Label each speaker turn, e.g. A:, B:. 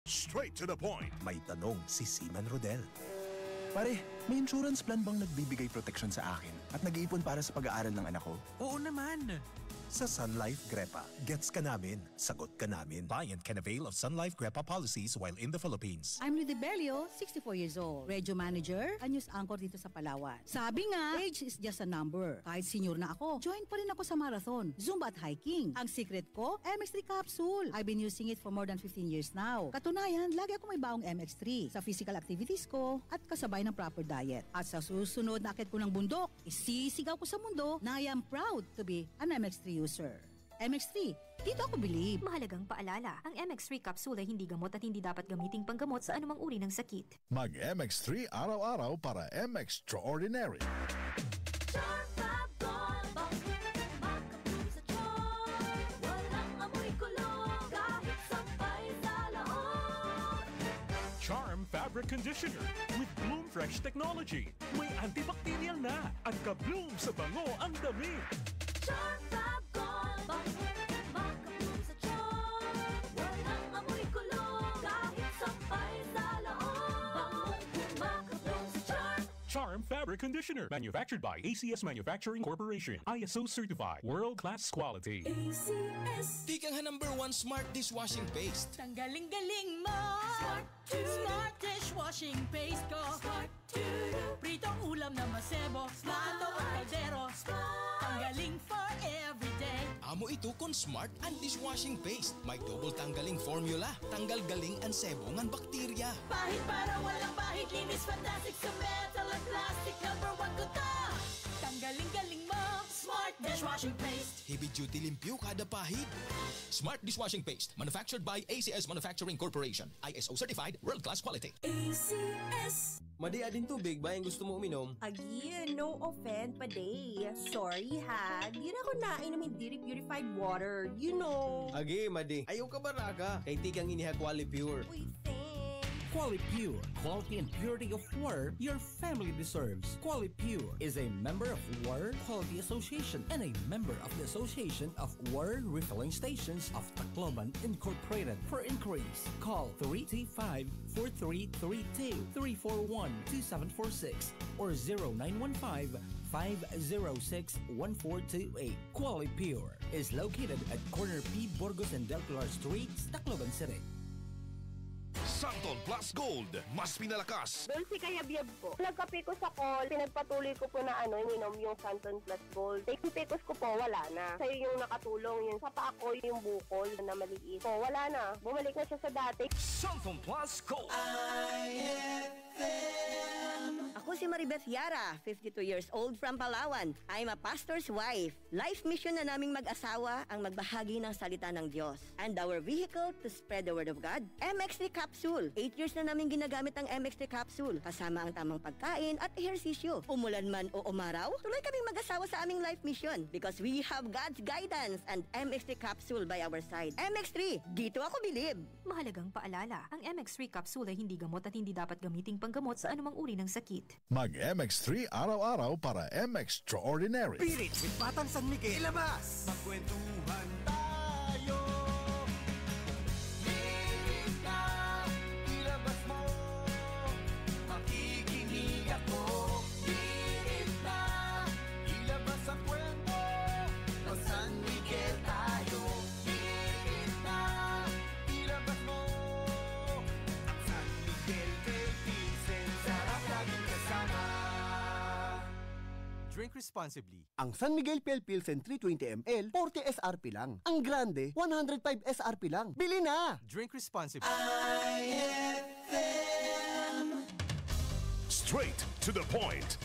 A: Straight to the point.
B: May tanong si Seaman Rodel.
C: Pare, may insurance plan bang nagbibigay protection sa akin at nag-iipon para sa pag-aaral ng anak ko?
D: Oo naman.
B: Sa Sun Life Grepa, gets ka namin, sagot ka namin. Client can avail of Sun Life Grepa policies while in the Philippines.
E: I'm Rudy Belio, 64 years old. Radio manager, a news anchor dito sa Palawan. Sabi nga, age is just a number. Kahit senior na ako, join pa rin ako sa marathon, Zumba at hiking. Ang secret ko, MX3 capsule. I've been using it for more than 15 years now. Katunayan, lagi ako may baong MX3 sa physical activities ko at kasabay ng proper diet. At sa susunod na akit ko ng bundok, isisigaw ko sa mundo na I am proud to be an MX3 user. MX3, dito ako believe.
F: Mahalagang paalala, ang MX3 capsule ay hindi gamot at hindi dapat gamiting panggamot sa anumang uri ng sakit.
A: Mag-MX3 araw-araw para MX-Extraordinary.
G: Charm Fabric Conditioner with Bloom Fresh Technology. May antibacterial na at ka-bloom sa bango ang damit.
H: Charm Fab Gold, makabloom sa charm. Walang amoy kulong, kahit sampay sa loob. Makabloom sa charm.
G: Charm Fabric Conditioner, manufactured by ACS Manufacturing Corporation. ISO certified, world-class quality.
H: ACS.
I: Tikang #1 Smart Dishwashing Paste.
H: Tanggaling-galing mo. Smart dishwashing paste ko. Smart pritong ulam na masebo. Plato at kaldero. Tanggaling for everyday.
I: Amo ito kon Smart and Dishwashing Paste. May double tanggaling formula. Tanggal galing ang sebo ng bakterya.
H: Pahit para walang bahid. Linis fantastic sa metal at plastic. #1 ko to. Tanggaling-galing mo. Smart dishwashing paste.
I: Heavy duty limpyo kada pahid. Smart Dishwashing Paste. Manufactured by ACS Manufacturing Corporation. ISO certified, world-class quality.
H: ACS.
J: Madi, ading tubig ba yung gusto mo uminom?
K: Again, no offense pa day. Sorry ha, di na ako nainom hindi purified water. You know.
J: Agi, Madi. Ayaw ka baraga. Kay tikang iniha Quali Pure.
K: Uy, thanks.
L: Quali Pure, quality and purity of water your family deserves. Quali Pure is a member of Water Quality Association and a member of the Association of Water Refilling Stations of Tacloban Incorporated. For inquiries, call 335-4332, 341-2746, or 0915-506-1428. Quali Pure is located at corner P. Burgos and Del Pilar Streets, Tacloban City.
A: Santon Plus Gold, mas pinalakas.
M: Dulce Kayabiyab po. Nagkape ko sa call, pinagpatuloy ko po na ininom yung Santon Plus Gold. Yung pekos ko po, wala na. Sa'yo yung nakatulong yun. Sa pa ako yung bukol na maliit. Po, wala na. Bumalik na siya sa dati.
G: Santon Plus Gold.
N: Ako si Maribeth Yara, 52 years old from Palawan. I'm a pastor's wife. Life mission na naming mag-asawa ang magbahagi ng salita ng Diyos. And our vehicle to spread the word of God, MX3 Capsule. 8 years na namin ginagamit ang MX3 Capsule. Kasama ang tamang pagkain at ehersisyo. Umulan man o umaraw, tuloy kaming mag-asawa sa aming life mission. Because we have God's guidance and MX3 Capsule by our side. MX3, dito ako believe.
F: Mahalagang paalala, ang MX3 capsule ay hindi gamot at hindi dapat gamiting panggamot sa anumang uri ng sakit.
A: Mag-MX3 araw-araw para MX-Extraordinary.
D: Pirit with Batang San Miguel. Ilabas! Magkwentuhan tayo. Pirit na, ilabas mo. Makikinig ako. Pirit na, ilabas ang kwento. Mag San Miguel tayo. Pirit na, ilabas mo. Ang San Miguel kay Vincent. Sarap laging kasama. Drink responsibly.
O: Ang San Miguel Pale Pilsen 320 ml, 40 SRP lang. Ang Grande, 105 SRP lang. Bili na!
D: Drink responsibly.
A: Straight to the point.